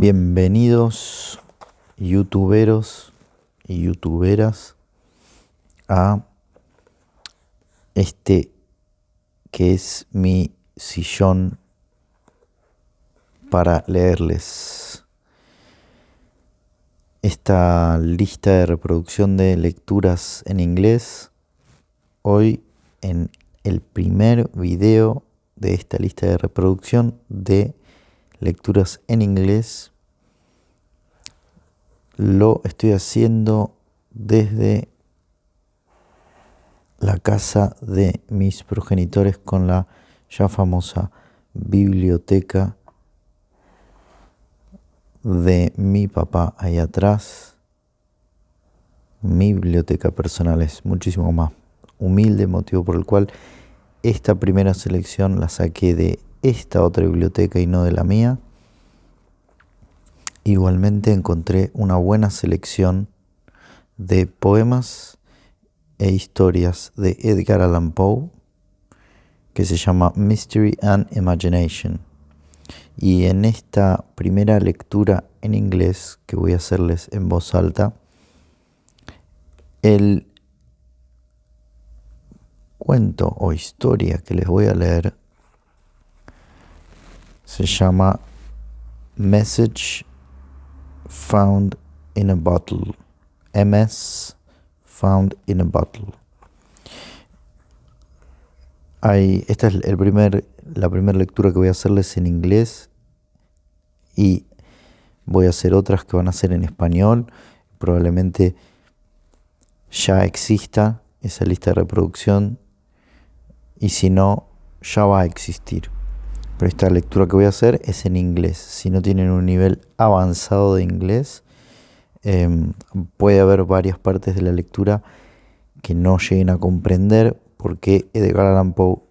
Bienvenidos youtuberos y youtuberas a este que es mi sillón para leerles. Esta lista de reproducción de lecturas en inglés, hoy en el primer video de esta lista de reproducción de lecturas en inglés, lo estoy haciendo desde la casa de mis progenitores con la ya famosa biblioteca de mi papá ahí atrás. Mi biblioteca personal es muchísimo más humilde, motivo por el cual esta primera selección la saqué de esta otra biblioteca y no de la mía. Igualmente encontré una buena selección de poemas e historias de Edgar Allan Poe que se llama Mistery Imagination. Y en esta primera lectura en inglés que voy a hacerles en voz alta, el cuento o historia que les voy a leer se llama Message Found in a Bottle. MS Found in a Bottle. Esta es la primera lectura que voy a hacerles en inglés y voy a hacer otras que van a ser en español. Probablemente ya exista esa lista de reproducción y si no, ya va a existir. Pero esta lectura que voy a hacer es en inglés. Si no tienen un nivel avanzado de inglés, puede haber varias partes de la lectura que no lleguen a comprender porque Edgar Allan Poe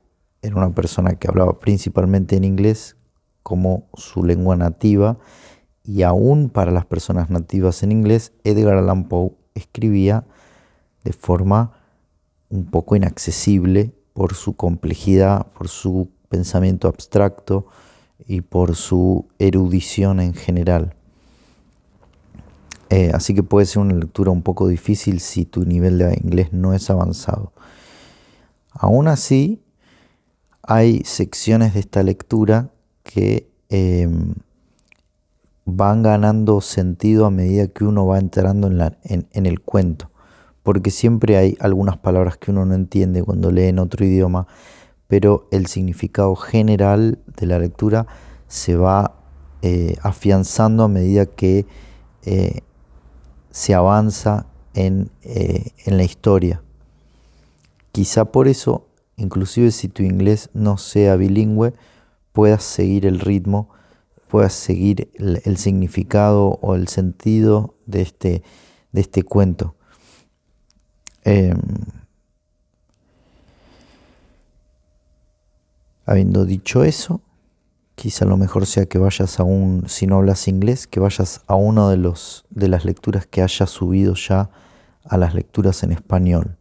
era una persona que hablaba principalmente en inglés como su lengua nativa, y aún para las personas nativas en inglés, Edgar Allan Poe escribía de forma un poco inaccesible por su complejidad, por su pensamiento abstracto y por su erudición en general. Así que puede ser una lectura un poco difícil si tu nivel de inglés no es avanzado. Aún así, hay secciones de esta lectura que van ganando sentido a medida que uno va entrando en el cuento, porque siempre hay algunas palabras que uno no entiende cuando lee en otro idioma, pero el significado general de la lectura se va afianzando a medida que se avanza en la historia. Quizá por eso, inclusive si tu inglés no sea bilingüe, puedas seguir el ritmo, puedas seguir el significado o el sentido de este cuento. Habiendo dicho eso, quizá lo mejor sea que vayas si no hablas inglés, que vayas a uno de las lecturas que haya subido ya a las lecturas en español.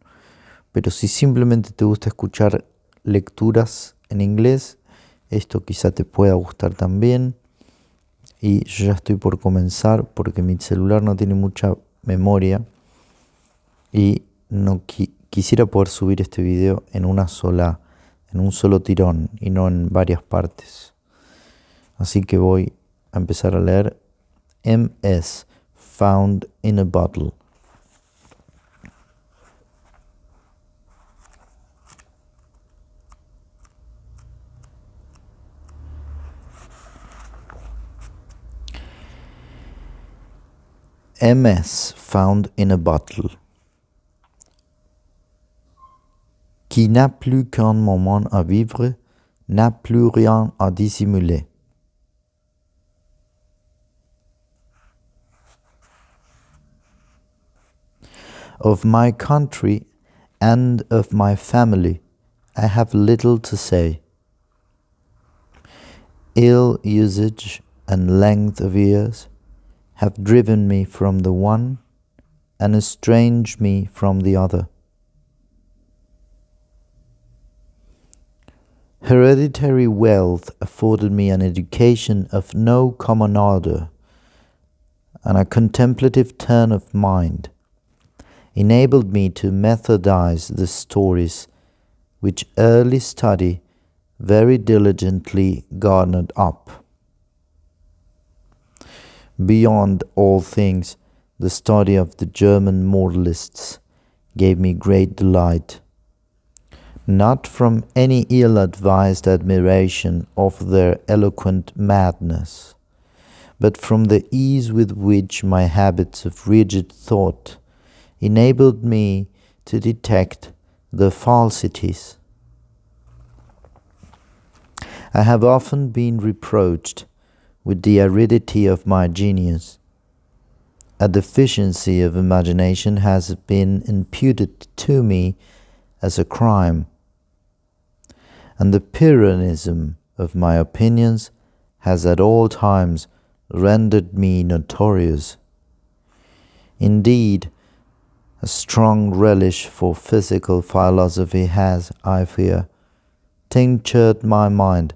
Pero si simplemente te gusta escuchar lecturas en inglés, esto quizá te pueda gustar también. Y yo ya estoy por comenzar porque mi celular no tiene mucha memoria y no quisiera poder subir este video en un solo tirón y no en varias partes. Así que voy a empezar a leer MS Found in a Bottle. MS Found in a Bottle. Qui n'a plus qu'un moment à vivre, n'a plus rien à dissimuler. Of my country and of my family, I have little to say. Ill usage and length of years have driven me from the one and estranged me from the other. Hereditary wealth afforded me an education of no common order, and a contemplative turn of mind enabled me to methodize the stories which early study very diligently garnered up. Beyond all things, the study of the German moralists gave me great delight, not from any ill-advised admiration of their eloquent madness, but from the ease with which my habits of rigid thought enabled me to detect the falsities. I have often been reproached with the aridity of my genius. A deficiency of imagination has been imputed to me as a crime, and the Pyrrhonism of my opinions has at all times rendered me notorious. Indeed, a strong relish for physical philosophy has, I fear, tinctured my mind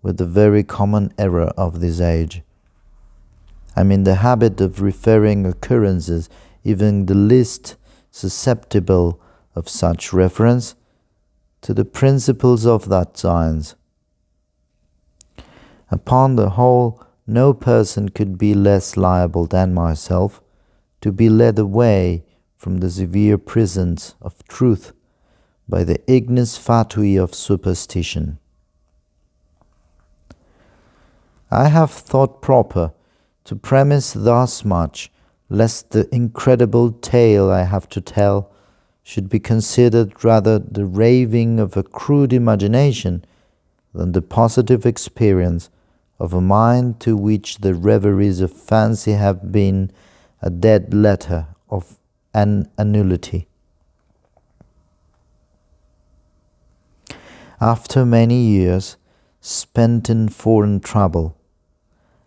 with the very common error of this age. I am in the habit of referring occurrences, even the least susceptible of such reference, to the principles of that science. Upon the whole, no person could be less liable than myself to be led away from the severe prisons of truth by the ignis fatui of superstition. I have thought proper to premise thus much, lest the incredible tale I have to tell should be considered rather the raving of a crude imagination than the positive experience of a mind to which the reveries of fancy have been a dead letter of an annullity. After many years spent in foreign travel,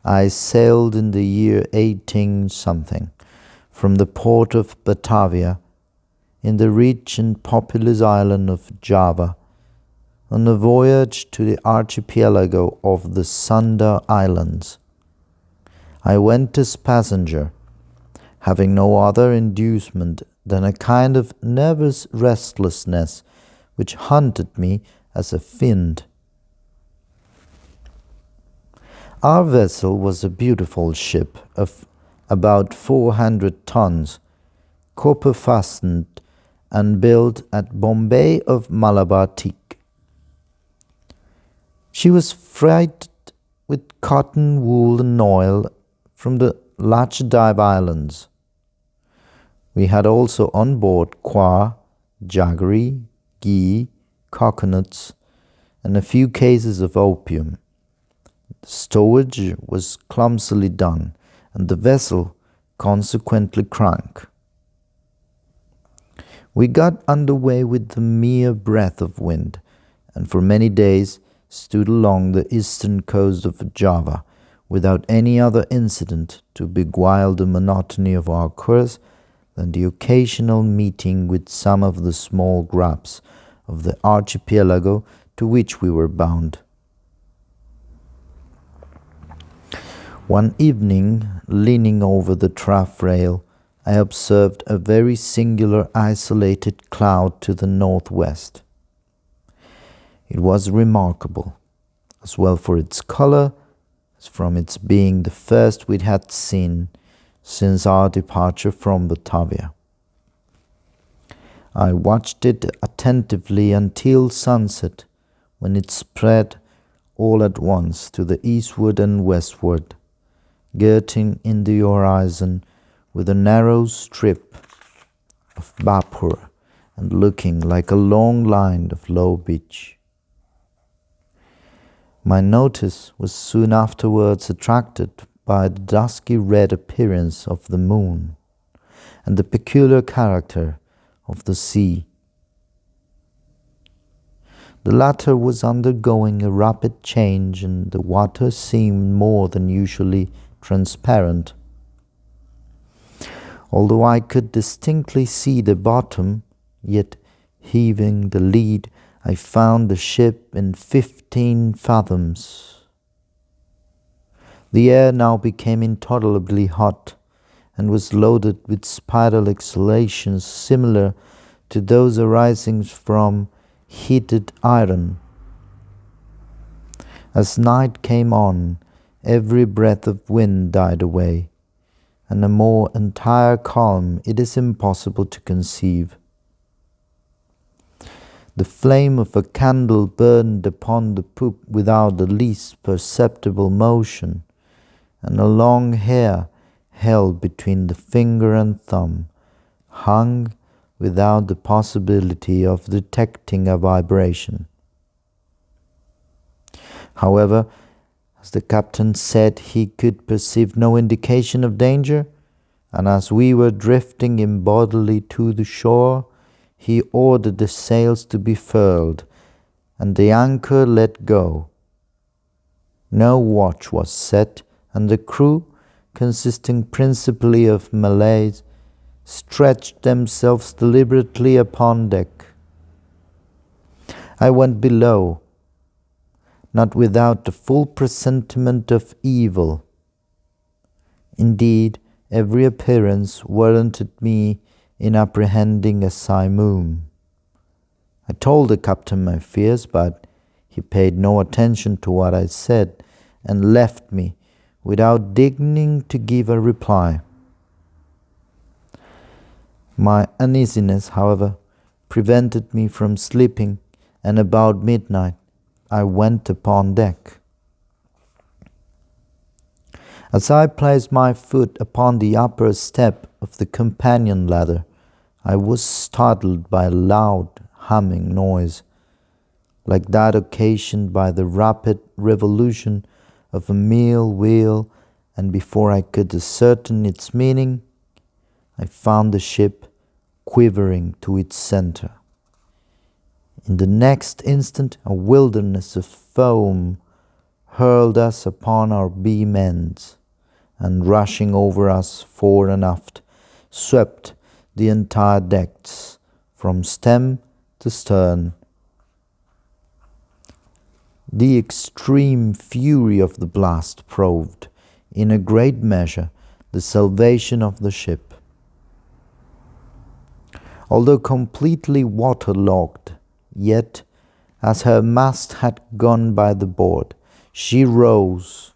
I sailed in the year 18 something from the port of Batavia in the rich and populous island of Java on a voyage to the archipelago of the Sunda Islands. I went as passenger, having no other inducement than a kind of nervous restlessness which haunted me as a fiend. Our vessel was a beautiful ship of about 400 tons, copper-fastened and built at Bombay of Malabar teak. She was freighted with cotton, wool and oil from the Lachdive Islands. We had also on board coir, jaggery, ghee, coconuts, and a few cases of opium. The stowage was clumsily done, and the vessel consequently crank. We got under way with the mere breath of wind, and for many days stood along the eastern coast of Java, without any other incident to beguile the monotony of our course than the occasional meeting with some of the small grubs of the archipelago to which we were bound. One evening, leaning over the taffrail, I observed a very singular isolated cloud to the northwest. It was remarkable, as well for its color as from its being the first we had seen since our departure from Batavia. I watched it attentively until sunset, when it spread all at once to the eastward and westward, girting in the horizon with a narrow strip of vapor and looking like a long line of low beach. My notice was soon afterwards attracted by the dusky red appearance of the moon and the peculiar character of the sea. The latter was undergoing a rapid change, and the water seemed more than usually transparent. Although I could distinctly see the bottom, yet heaving the lead, I found the ship in 15 fathoms. The air now became intolerably hot, and was loaded with spiral exhalations similar to those arising from heated iron. As night came on, every breath of wind died away, and a more entire calm it is impossible to conceive. The flame of a candle burned upon the poop without the least perceptible motion, and a long hair held between the finger and thumb hung without the possibility of detecting a vibration. However, as the captain said he could perceive no indication of danger, and as we were drifting imbodily to the shore, he ordered the sails to be furled and the anchor let go. No watch was set, and the crew, consisting principally of Malays, stretched themselves deliberately upon deck. I went below, not without the full presentiment of evil. Indeed, every appearance warranted me in apprehending a simoom. I told the captain my fears, but he paid no attention to what I said and left me without deigning to give a reply. My uneasiness, however, prevented me from sleeping, and about midnight I went upon deck. As I placed my foot upon the upper step of the companion ladder, I was startled by a loud humming noise, like that occasioned by the rapid revolution of a mill wheel, and before I could ascertain its meaning, I found the ship quivering to its center. In the next instant, a wilderness of foam hurled us upon our beam ends, and rushing over us fore and aft, swept the entire decks from stem to stern. The extreme fury of the blast proved, in a great measure, the salvation of the ship. Although completely waterlogged, yet, as her mast had gone by the board, she rose,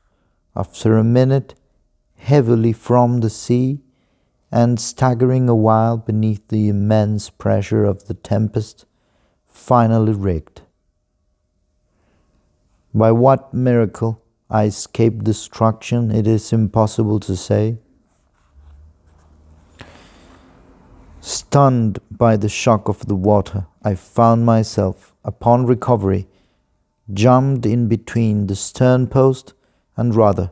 after a minute, heavily from the sea, and staggering a while beneath the immense pressure of the tempest, finally rigged. By what miracle I escaped destruction, it is impossible to say. Stunned by the shock of the water, I found myself, upon recovery, jammed in between the stern post and rudder.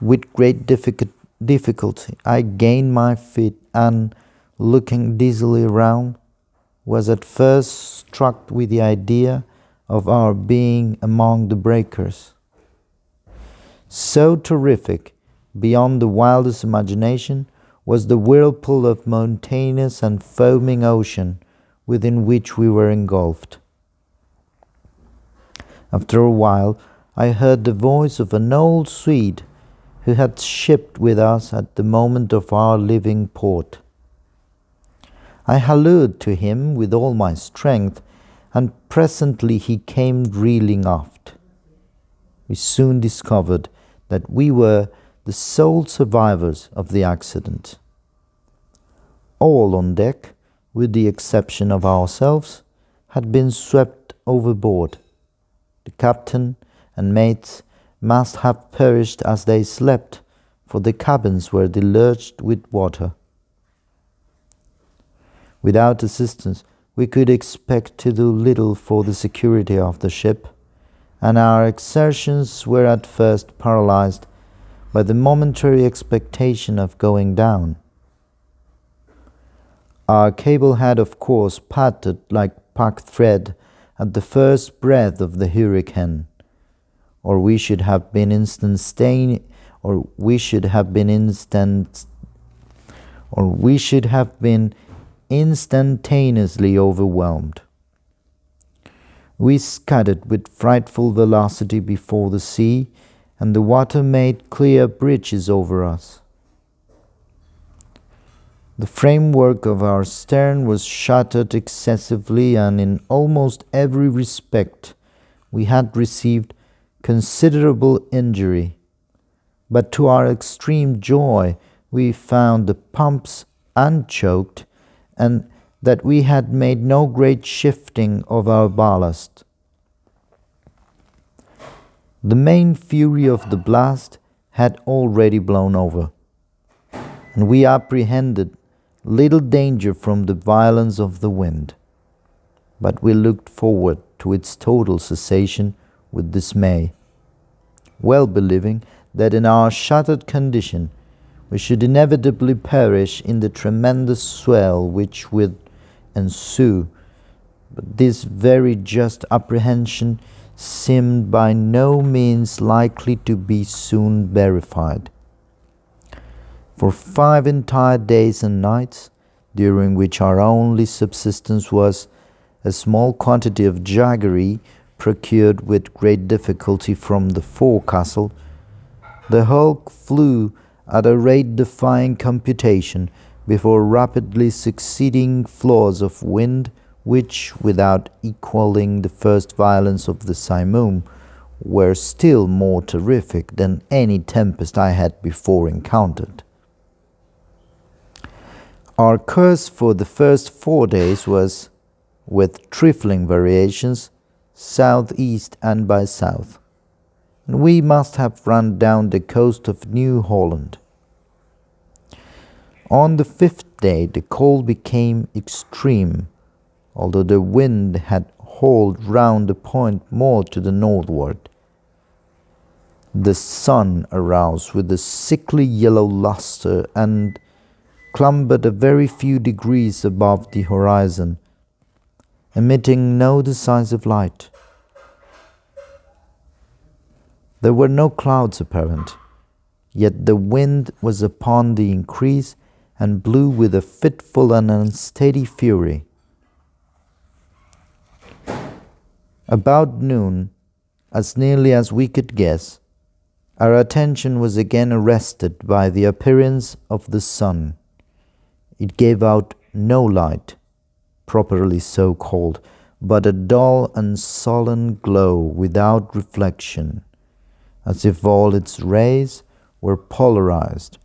With great difficulty, I gained my feet and, looking dizzily around, was at first struck with the idea of our being among the breakers. So terrific, beyond the wildest imagination, was the whirlpool of mountainous and foaming ocean within which we were engulfed. After a while, I heard the voice of an old Swede who had shipped with us at the moment of our leaving port. I hallooed to him with all my strength, and presently he came reeling aft. We soon discovered that we were the sole survivors of the accident. All on deck, with the exception of ourselves, had been swept overboard. The captain and mates must have perished as they slept, for the cabins were deluged with water. Without assistance, we could expect to do little for the security of the ship, and our exertions were at first paralyzed by the momentary expectation of going down. Our cable had, of course, parted like packed thread at the first breath of the hurricane, or we should have been instantaneously overwhelmed. We scudded with frightful velocity before the sea, and the water made clear bridges over us. The framework of our stern was shattered excessively, and in almost every respect we had received considerable injury. But to our extreme joy, we found the pumps unchoked, and that we had made no great shifting of our ballast. The main fury of the blast had already blown over, and we apprehended little danger from the violence of the wind. But we looked forward to its total cessation with dismay, well believing that in our shattered condition we should inevitably perish in the tremendous swell which would ensue. But this very just apprehension seemed by no means likely to be soon verified. For 5 entire days and nights, during which our only subsistence was a small quantity of jaggery procured with great difficulty from the forecastle, the hulk flew at a rate defying computation before rapidly succeeding flaws of wind which, without equalling the first violence of the simoom, were still more terrific than any tempest I had before encountered. Our course for the first 4 days was, with trifling variations, southeast and by south, and we must have run down the coast of New Holland. On the 5th day the cold became extreme, although the wind had hauled round the point more to the northward. The sun arose with a sickly yellow lustre and clambered a very few degrees above the horizon, emitting no decisive light. There were no clouds apparent, yet the wind was upon the increase and blew with a fitful and unsteady fury. About noon, as nearly as we could guess, our attention was again arrested by the appearance of the sun. It gave out no light, properly so called, but a dull and sullen glow without reflection, as if all its rays were polarized.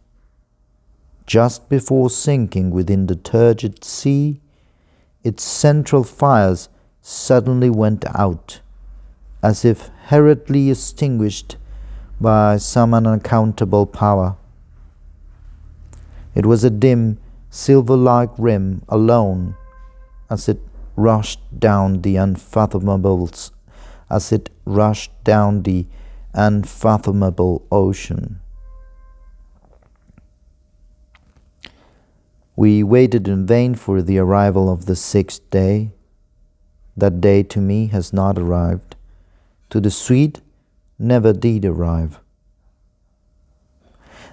Just before sinking within the turgid sea, its central fires suddenly went out, as if hurriedly extinguished by some unaccountable power. It was a dim, silver-like rim alone, as it rushed down the unfathomable ocean. We waited in vain for the arrival of the 6th day. That day to me has not arrived. To the Swede, never did arrive.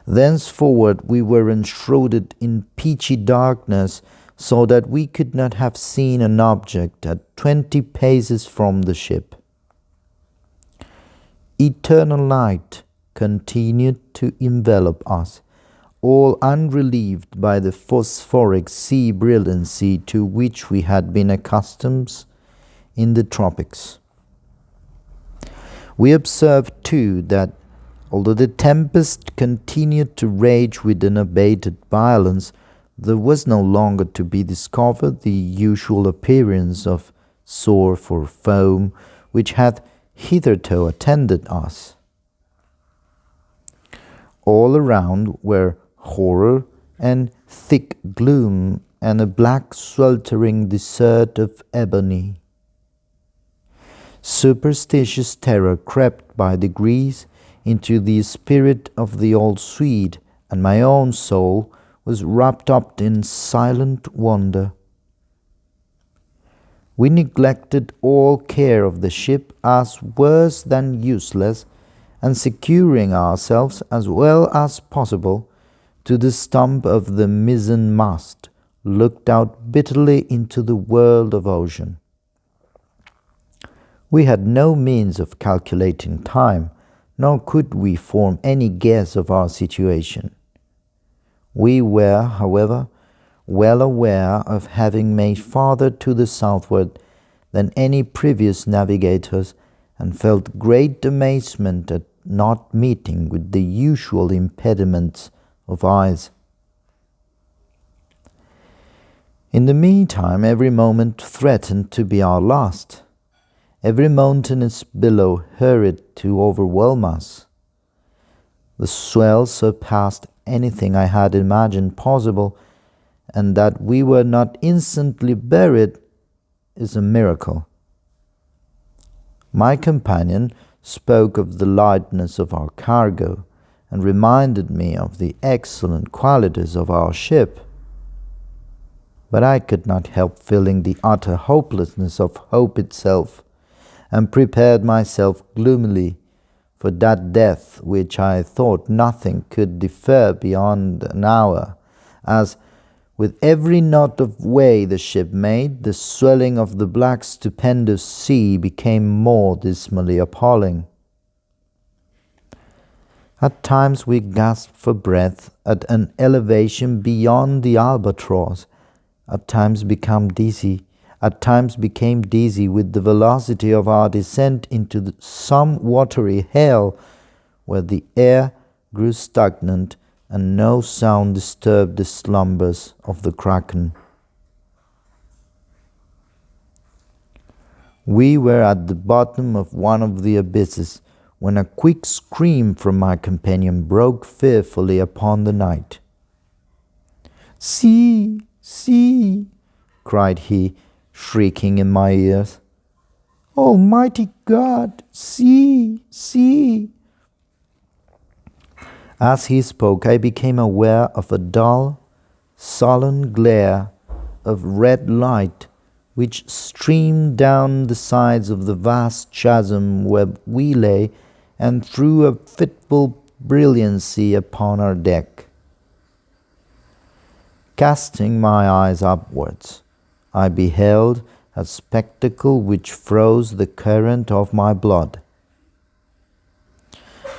Thenceforward we were enshrouded in pitchy darkness, so that we could not have seen an object at 20 paces from the ship. Eternal night continued to envelop us, all unrelieved by the phosphoric sea brilliancy to which we had been accustomed in the tropics. We observed too that, although the tempest continued to rage with unabated violence, there was no longer to be discovered the usual appearance of surf or foam which had hitherto attended us. All around were horror and thick gloom and a black sweltering desert of ebony. Superstitious terror crept by degrees into the spirit of the old Swede, and my own soul was wrapped up in silent wonder. We neglected all care of the ship as worse than useless, and securing ourselves as well as possible to the stump of the mizzen mast, looked out bitterly into the world of ocean. We had no means of calculating time, nor could we form any guess of our situation. We were, however, well aware of having made farther to the southward than any previous navigators, and felt great amazement at not meeting with the usual impediments of ice. In the meantime, every moment threatened to be our last. Every mountainous billow hurried to overwhelm us. The swell surpassed anything I had imagined possible, and that we were not instantly buried is a miracle. My companion spoke of the lightness of our cargo, and reminded me of the excellent qualities of our ship. But I could not help feeling the utter hopelessness of hope itself, and prepared myself gloomily for that death which I thought nothing could defer beyond an hour, as, with every knot of way the ship made, the swelling of the black stupendous sea became more dismally appalling. At times we gasped for breath at an elevation beyond the albatross, at times became dizzy with the velocity of our descent into some watery hell, where the air grew stagnant and no sound disturbed the slumbers of the kraken. We were at the bottom of one of the abysses, when a quick scream from my companion broke fearfully upon the night. "See! See!" cried he, shrieking in my ears. "Almighty God! See! See!" As he spoke, I became aware of a dull, sullen glare of red light which streamed down the sides of the vast chasm where we lay, and threw a fitful brilliancy upon our deck. Casting my eyes upwards, I beheld a spectacle which froze the current of my blood.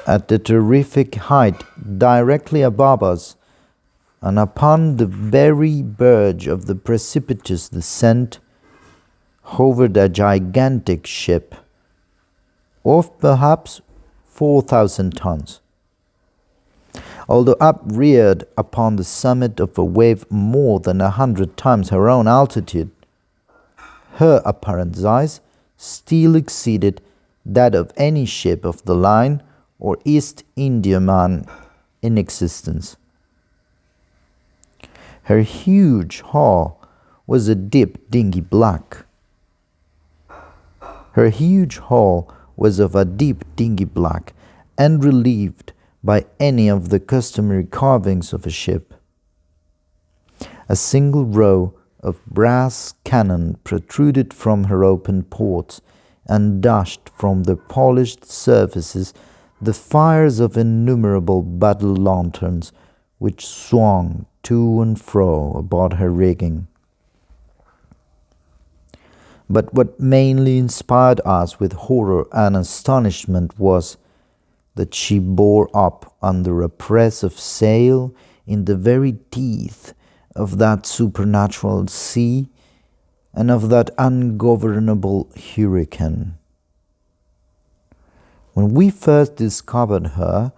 At the terrific height directly above us, and upon the very verge of the precipitous descent, hovered a gigantic ship, of perhaps 4,000 tons. Although upreared upon the summit of a wave more than 100 times her own altitude, her apparent size still exceeded that of any ship of the line or East Indiaman in existence. Her huge hull was a deep dingy black. Her huge hull was of a deep dingy black, and relieved by any of the customary carvings of a ship. A single row of brass cannon protruded from her open ports, and dashed from the polished surfaces the fires of innumerable battle lanterns, which swung to and fro about her rigging. But what mainly inspired us with horror and astonishment was that she bore up under a press of sail in the very teeth of that supernatural sea and of that ungovernable hurricane. When we first discovered her,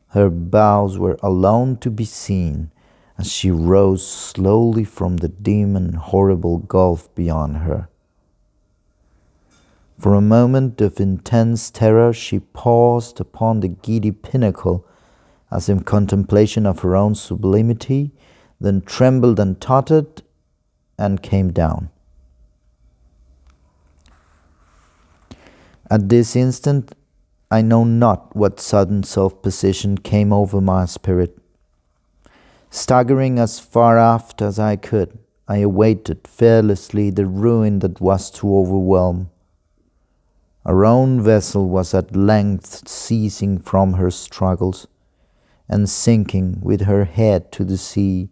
her bows were alone to be seen, as she rose slowly from the dim and horrible gulf beyond her. For a moment of intense terror she paused upon the giddy pinnacle, as in contemplation of her own sublimity, then trembled and tottered, and came down. At this instant, I know not what sudden self-possession came over my spirit. Staggering as far aft as I could, I awaited fearlessly the ruin that was to overwhelm. Our own vessel was at length ceasing from her struggles, and sinking with her head to the sea.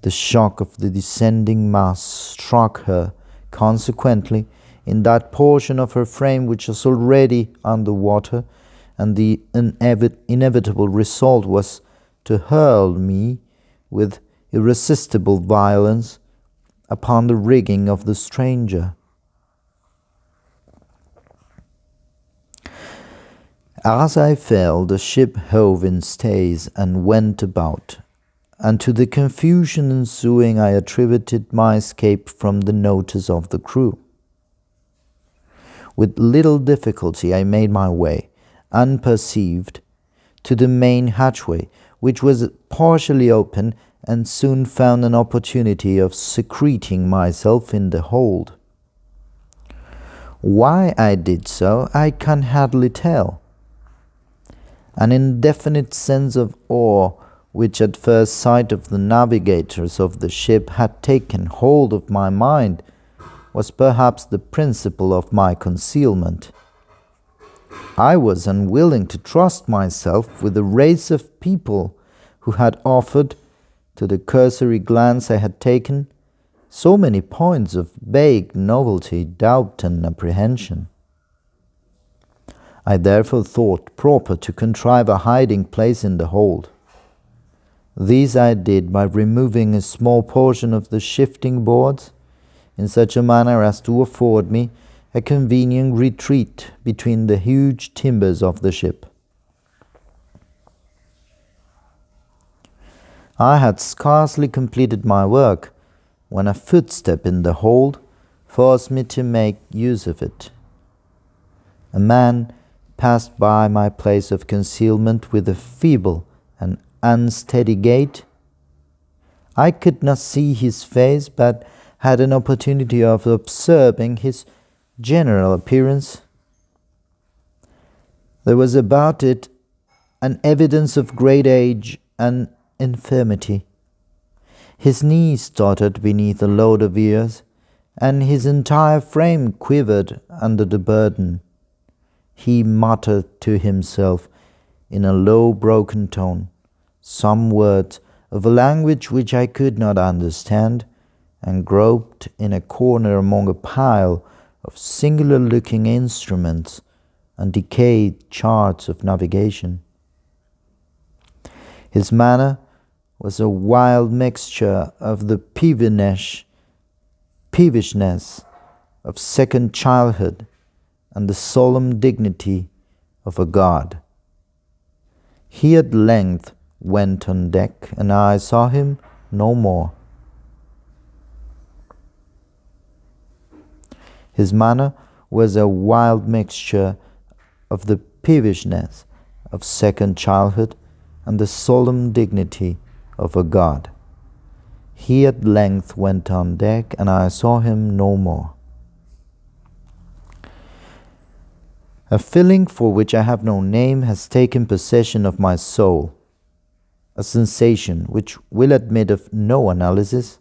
The shock of the descending mass struck her, consequently, in that portion of her frame which was already under water, and the inevitable result was to hurl me with irresistible violence upon the rigging of the stranger. As I fell, the ship hove in stays and went about, and to the confusion ensuing I attributed my escape from the notice of the crew. With little difficulty I made my way, unperceived, to the main hatchway, which was partially open, and soon found an opportunity of secreting myself in the hold. Why I did so I can hardly tell. An indefinite sense of awe, which at first sight of the navigators of the ship had taken hold of my mind, was perhaps the principle of my concealment. I was unwilling to trust myself with a race of people who had offered, to the cursory glance I had taken, so many points of vague novelty, doubt, and apprehension. I therefore thought proper to contrive a hiding place in the hold. This I did by removing a small portion of the shifting boards, in such a manner as to afford me a convenient retreat between the huge timbers of the ship. I had scarcely completed my work when a footstep in the hold forced me to make use of it. A man passed by my place of concealment with a feeble and unsteady gait. I could not see his face, but had an opportunity of observing his general appearance. There was about it an evidence of great age and infirmity. His knees tottered beneath a load of years, and his entire frame quivered under the burden. He muttered to himself in a low, broken tone some words of a language which I could not understand, and groped in a corner among a pile of singular-looking instruments and decayed charts of navigation. His manner was a wild mixture of the peevishness of second childhood and the solemn dignity of a god. He at length went on deck, and I saw him no more. His manner was a wild mixture of the peevishness of second childhood and the solemn dignity of a god. He at length went on deck, and I saw him no more. A feeling for which I have no name has taken possession of my soul, a sensation which will admit of no analysis,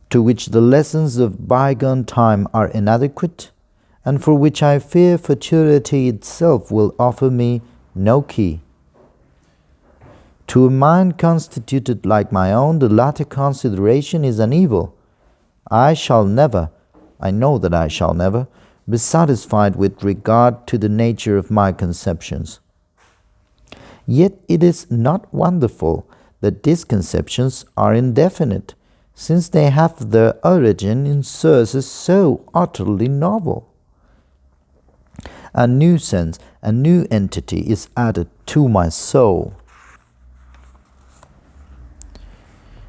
to which the lessons of bygone time are inadequate, and for which I fear futurity itself will offer me no key. To a mind constituted like my own, the latter consideration is an evil. I know that I shall never, be satisfied with regard to the nature of my conceptions. Yet it is not wonderful that these conceptions are indefinite, since they have their origin in sources so utterly novel. A new sense, a new entity is added to my soul.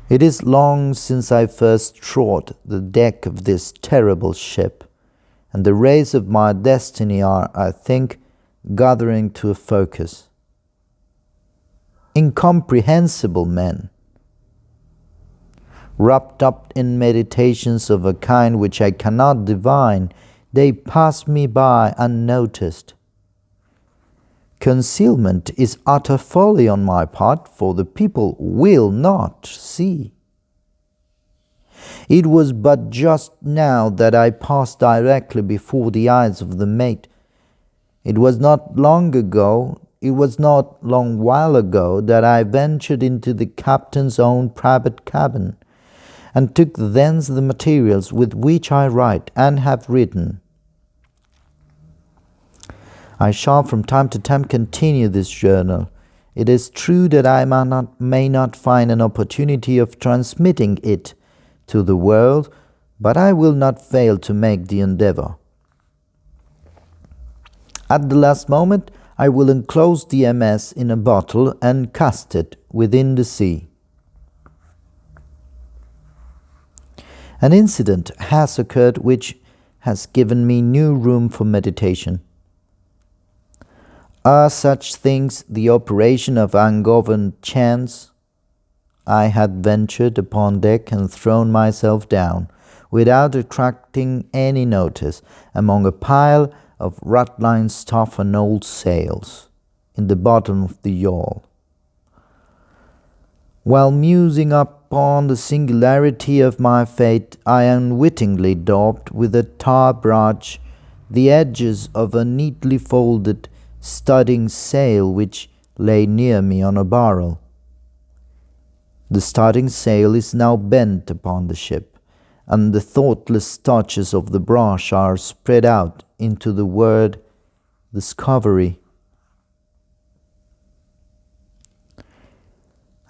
It is long since I first trod the deck of this terrible ship, and the rays of my destiny are, I think, gathering to a focus. Incomprehensible men, wrapped up in meditations of a kind which I cannot divine, they pass me by unnoticed. Concealment is utter folly on my part, for the people will not see. It was but just now that I passed directly before the eyes of the mate. It was not long while ago that I ventured into the captain's own private cabin, and took thence the materials with which I write and have written. I shall from time to time continue this journal, It is true that I may not find an opportunity of transmitting it to the world, but I will not fail to make the endeavor. At the last moment, I will enclose the MS in a bottle and cast it within the sea. An incident has occurred which has given me new room for meditation. Are such things the operation of ungoverned chance? I had ventured upon deck and thrown myself down, without attracting any notice, among a pile of ratline stuff and old sails, in the bottom of the yawl. While musing upon the singularity of my fate, I unwittingly daubed with a tar brush the edges of a neatly folded studding sail which lay near me on a barrel. The studding sail is now bent upon the ship, and the thoughtless touches of the brush are spread out into the word discovery.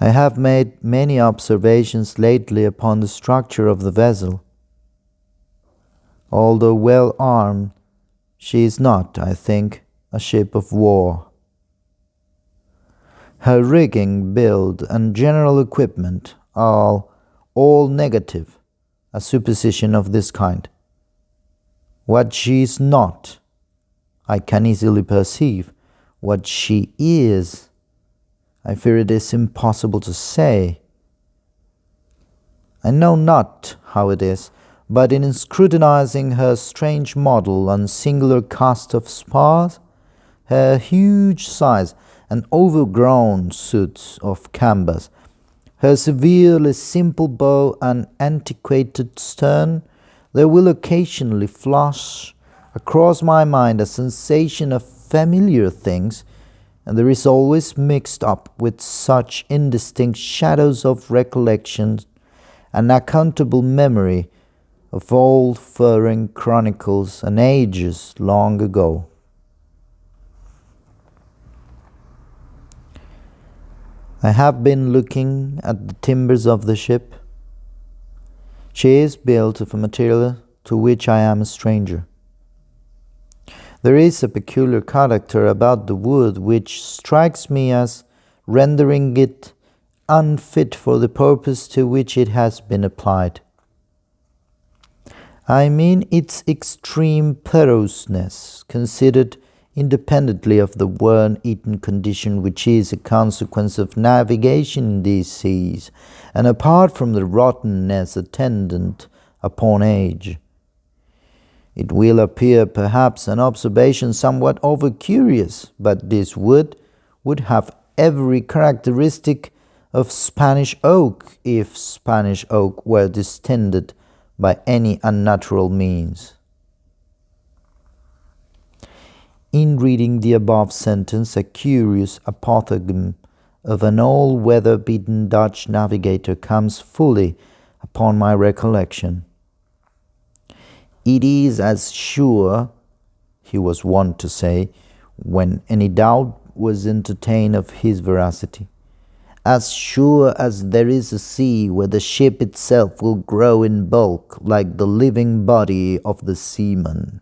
I have made many observations lately upon the structure of the vessel. Although well armed, she is not, I think, a ship of war. Her rigging, build, and general equipment are all negative, a supposition of this kind. What she is not, I can easily perceive. What she is, I fear it is impossible to say. I know not how it is, but in scrutinizing her strange model and singular cast of spars, her huge size and overgrown suits of canvas, her severely simple bow and antiquated stern, there will occasionally flash across my mind a sensation of familiar things, and there is always mixed up with such indistinct shadows of recollection an unaccountable memory of old foreign chronicles and ages long ago. I have been looking at the timbers of the ship. She is built of a material to which I am a stranger. There is a peculiar character about the wood which strikes me as rendering it unfit for the purpose to which it has been applied. I mean its extreme porousness, considered independently of the worm-eaten condition which is a consequence of navigation in these seas, and apart from the rottenness attendant upon age. It will appear perhaps an observation somewhat over-curious, but this wood would have every characteristic of Spanish oak if Spanish oak were distended by any unnatural means. In reading the above sentence, a curious apothegm of an old weather-beaten Dutch navigator comes fully upon my recollection. It is as sure, he was wont to say, when any doubt was entertained of his veracity, as sure as there is a sea where the ship itself will grow in bulk like the living body of the seaman.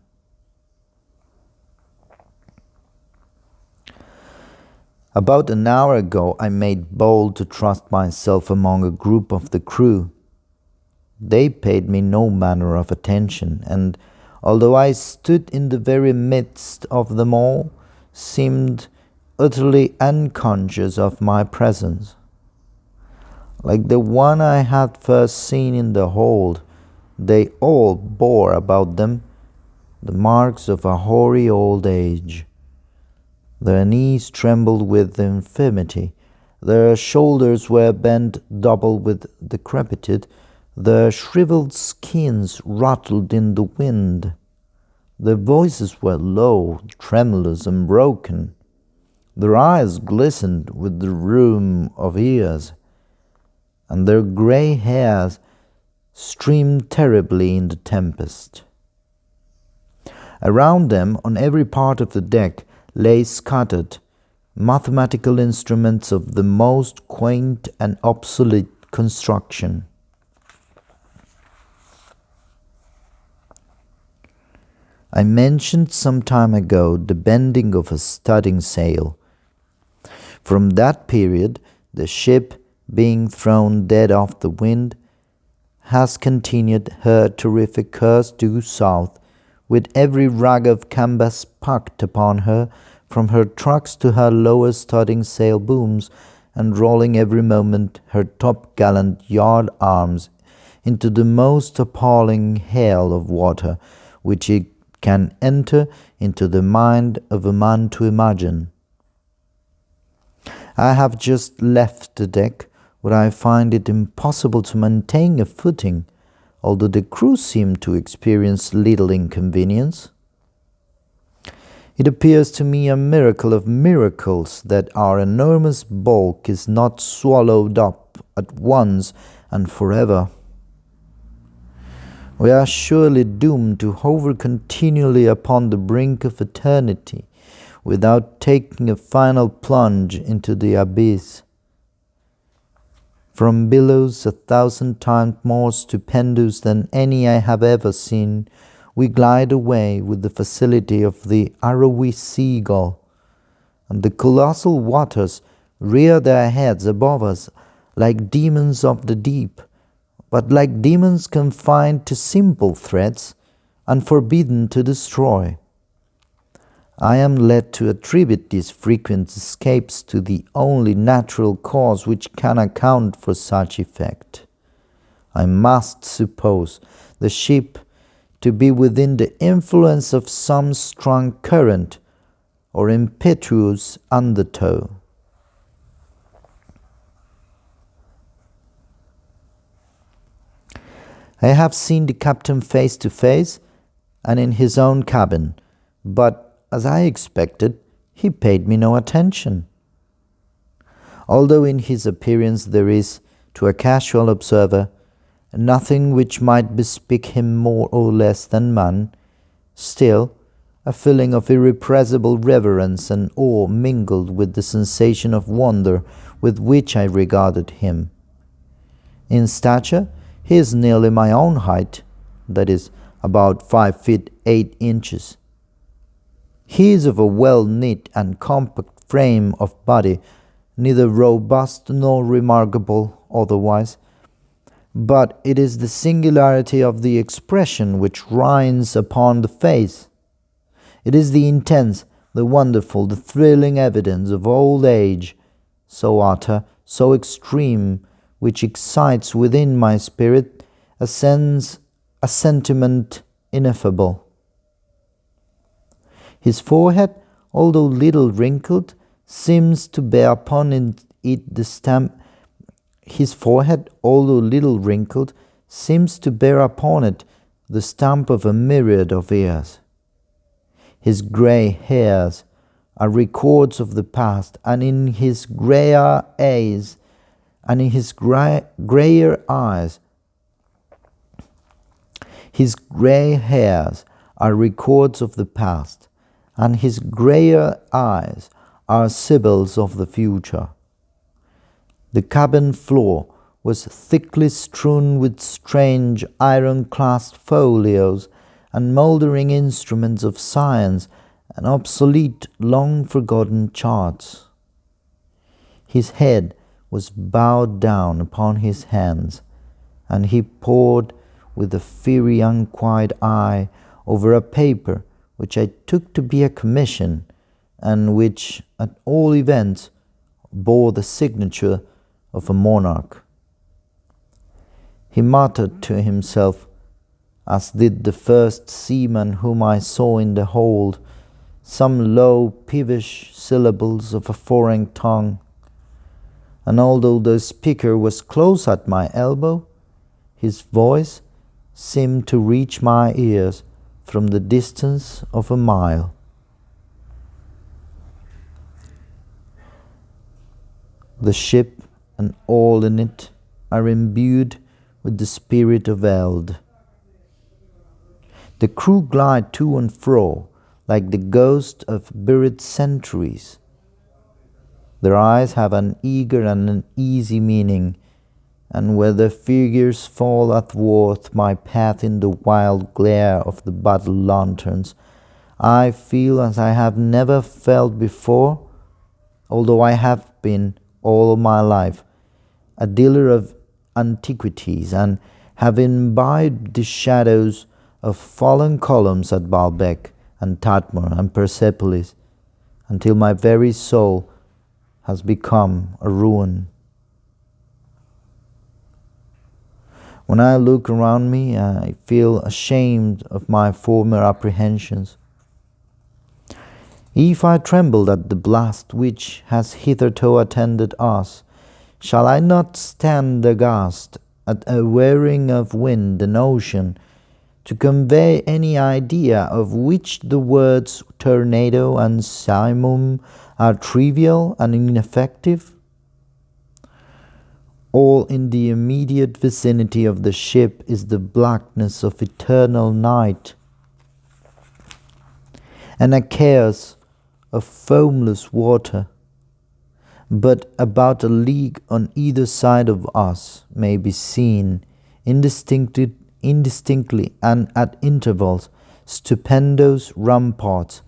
About an hour ago I made bold to trust myself among a group of the crew. They paid me no manner of attention, and although I stood in the very midst of them all, seemed utterly unconscious of my presence. Like the one I had first seen in the hold, they all bore about them the marks of a hoary old age. Their knees trembled with infirmity, their shoulders were bent double with decrepitude, their shriveled skins rattled in the wind. Their voices were low, tremulous, and broken. Their eyes glistened with the rheum of years, and their grey hairs streamed terribly in the tempest. Around them, on every part of the deck, lay scattered mathematical instruments of the most quaint and obsolete construction. I mentioned some time ago the bending of a studding sail. From that period, the ship, being thrown dead off the wind, has continued her terrific course due south, with every rag of canvas packed upon her, from her trucks to her lower studding sail booms, and rolling every moment her topgallant yard arms into the most appalling hail of water which it can enter into the mind of a man to imagine. I have just left the deck, where I find it impossible to maintain a footing, although the crew seem to experience little inconvenience. It appears to me a miracle of miracles that our enormous bulk is not swallowed up at once and forever. We are surely doomed to hover continually upon the brink of eternity, without taking a final plunge into the abyss. From billows 1,000 times more stupendous than any I have ever seen, we glide away with the facility of the arrowy seagull, and the colossal waters rear their heads above us like demons of the deep, but like demons confined to simple threads and forbidden to destroy. I am led to attribute these frequent escapes to the only natural cause which can account for such effect. I must suppose the ship to be within the influence of some strong current or impetuous undertow. I have seen the captain face to face and in his own cabin, but, as I expected, he paid me no attention. Although in his appearance there is, to a casual observer, nothing which might bespeak him more or less than man, still a feeling of irrepressible reverence and awe mingled with the sensation of wonder with which I regarded him. In stature, he is nearly my own height, that is, about 5 feet 8 inches. He is of a well-knit and compact frame of body, neither robust nor remarkable otherwise, but it is the singularity of the expression which reigns upon the face. It is the intense, the wonderful, the thrilling evidence of old age, so utter, so extreme, which excites within my spirit a sentiment ineffable. His forehead, although little wrinkled, seems to bear upon it the stamp. His forehead, although little wrinkled, seems to bear upon it the stamp of a myriad of years. His grey hairs are records of the past, and in his grayer eyes, his grey hairs are records of the past, and his grayer eyes are sibyls of the future. The cabin floor was thickly strewn with strange iron-clasped folios and mouldering instruments of science and obsolete, long-forgotten charts. His head was bowed down upon his hands, and he pored with a fiery, unquiet eye over a paper which I took to be a commission, and which, at all events, bore the signature of a monarch. He muttered to himself, as did the first seaman whom I saw in the hold, some low, peevish syllables of a foreign tongue, and although the speaker was close at my elbow, his voice seemed to reach my ears from the distance of a mile. The ship and all in it are imbued with the spirit of eld. The crew glide to and fro like the ghosts of buried centuries. Their eyes have an eager and an easy meaning, and where the figures fall athwart my path in the wild glare of the battle lanterns, I feel as I have never felt before, although I have been all my life a dealer of antiquities and have imbibed the shadows of fallen columns at Baalbek and Tatmor and Persepolis, until my very soul has become a ruin. When I look around me, I feel ashamed of my former apprehensions. If I trembled at the blast which has hitherto attended us, shall I not stand aghast at a whirring of wind and ocean, to convey any idea of which the words tornado and simum are trivial and ineffective? All in the immediate vicinity of the ship is the blackness of eternal night, and a chaos of foamless water. But about a league on either side of us may be seen, indistinctly and at intervals, stupendous ramparts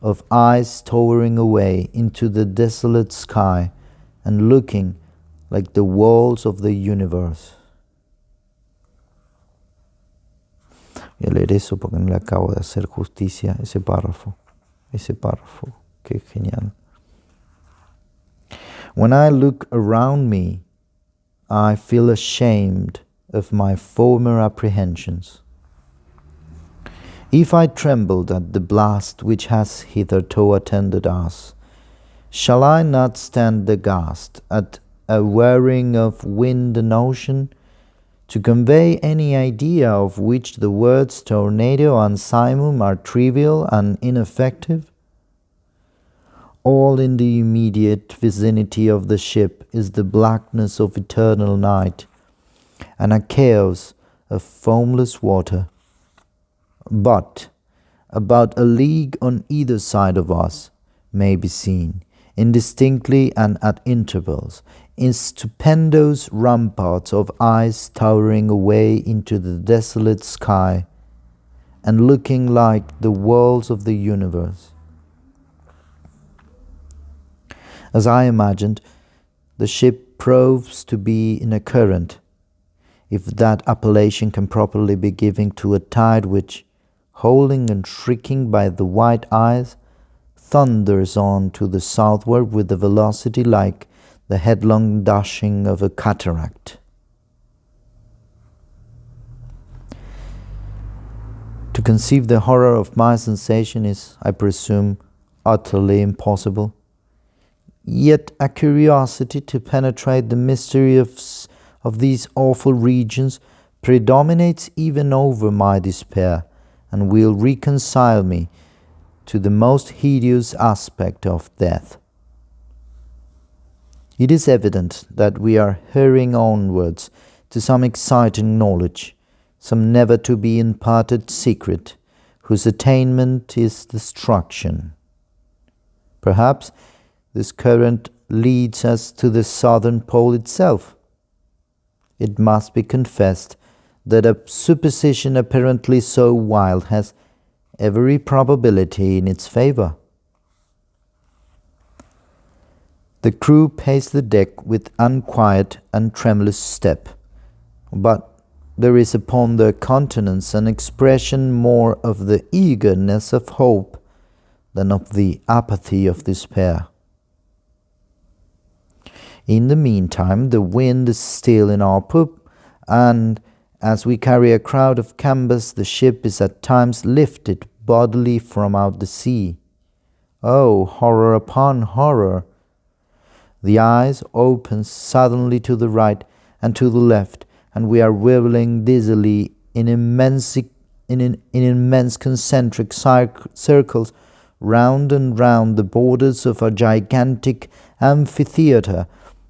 of ice towering away into the desolate sky and looking like the walls of the universe. Voy a leer eso porque no le acabo de hacer justicia ese párrafo. Qué genial. When I look around me, I feel ashamed of my former apprehensions. If I trembled at the blast which has hitherto attended us, shall I not stand aghast at a whirring of wind and ocean, to convey any idea of which the words tornado and simum are trivial and ineffective? All in the immediate vicinity of the ship is the blackness of eternal night, and a chaos of foamless water. But about a league on either side of us may be seen, indistinctly and at intervals, in stupendous ramparts of ice towering away into the desolate sky, and looking like the walls of the universe. As I imagined, the ship proves to be in a current, if that appellation can properly be given to a tide which, howling and shrieking by the white ice, thunders on to the southward with a velocity like the headlong dashing of a cataract. To conceive the horror of my sensation is, I presume, utterly impossible. Yet a curiosity to penetrate the mystery of these awful regions predominates even over my despair, and will reconcile me to the most hideous aspect of death. It is evident that we are hurrying onwards to some exciting knowledge, some never to be imparted secret, whose attainment is destruction. Perhaps this current leads us to the southern pole itself. It must be confessed that a supposition apparently so wild has every probability in its favor. The crew paced the deck with unquiet and tremulous step, but there is upon their countenance an expression more of the eagerness of hope than of the apathy of despair. In the meantime, the wind is still in our poop, and as we carry a crowd of canvas, the ship is at times lifted bodily from out the sea. Oh, horror upon horror! The eyes open suddenly to the right and to the left, and we are whirling dizzily in immense concentric circles round and round the borders of a gigantic amphitheatre,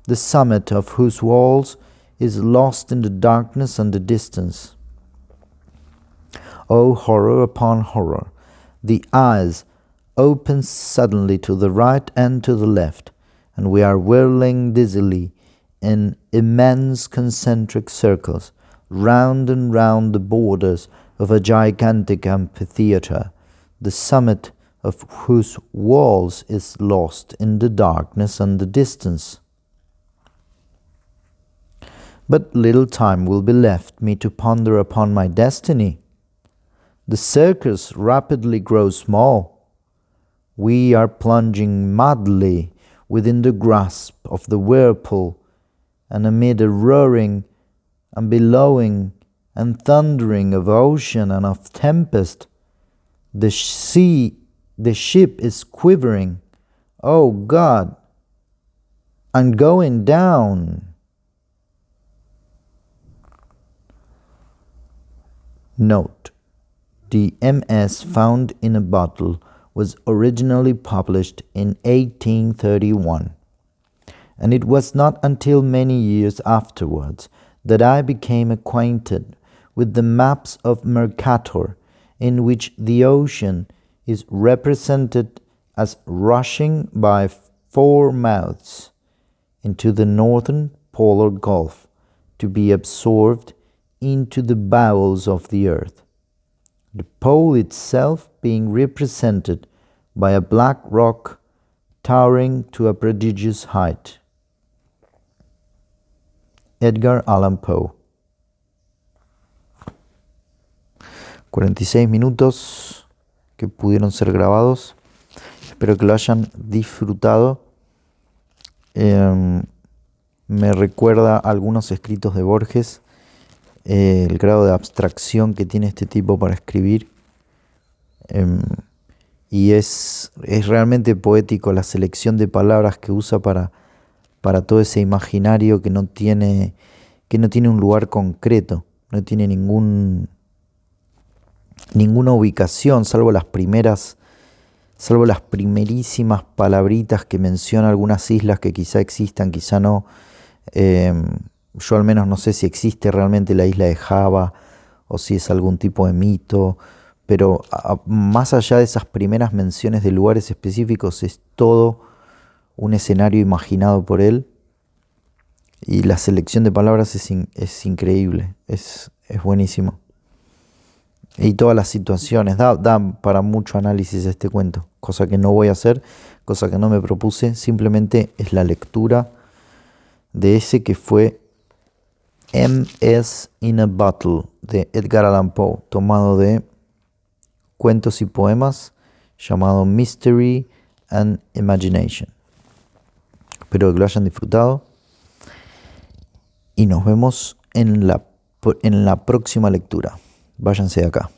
the summit of whose walls is lost in the darkness and the distance. Oh, horror upon horror! The eyes open suddenly to the right and to the left, and we are whirling dizzily in immense concentric circles, round and round the borders of a gigantic amphitheater, the summit of whose walls is lost in the darkness and the distance. But little time will be left me to ponder upon my destiny. The circus rapidly grows small. We are plunging madly within the grasp of the whirlpool, and amid a roaring and bellowing and thundering of ocean and of tempest, the ship is quivering, oh God, and going down. Note: the MS found in a bottle was originally published in 1831, and it was not until many years afterwards that I became acquainted with the maps of Mercator, in which the ocean is represented as rushing by four mouths into the northern polar gulf to be absorbed into the bowels of the earth, the pole itself being represented by a black rock towering to a prodigious height. Edgar Allan Poe. 46 minutos que pudieron ser grabados. Espero que lo hayan disfrutado. Me recuerda a algunos escritos de Borges, el grado de abstracción que tiene este tipo para escribir. Y es realmente poético la selección de palabras que usa para todo ese imaginario que no tiene un lugar concreto, no tiene ninguna ubicación, salvo las primerísimas palabritas que menciona algunas islas que quizá existan, quizá no. Yo al menos no sé si existe realmente la isla de Java o si es algún tipo de mito, pero más allá de esas primeras menciones de lugares específicos, es todo un escenario imaginado por él, y la selección de palabras es increíble, es buenísimo. Y todas las situaciones, da para mucho análisis este cuento, cosa que no voy a hacer, cosa que no me propuse, simplemente es la lectura de ese que fue MS in a Bottle de Edgar Allan Poe, tomado de cuentos y poemas, llamado Mystery and Imagination. Espero que lo hayan disfrutado y nos vemos en la próxima lectura. Váyanse de acá.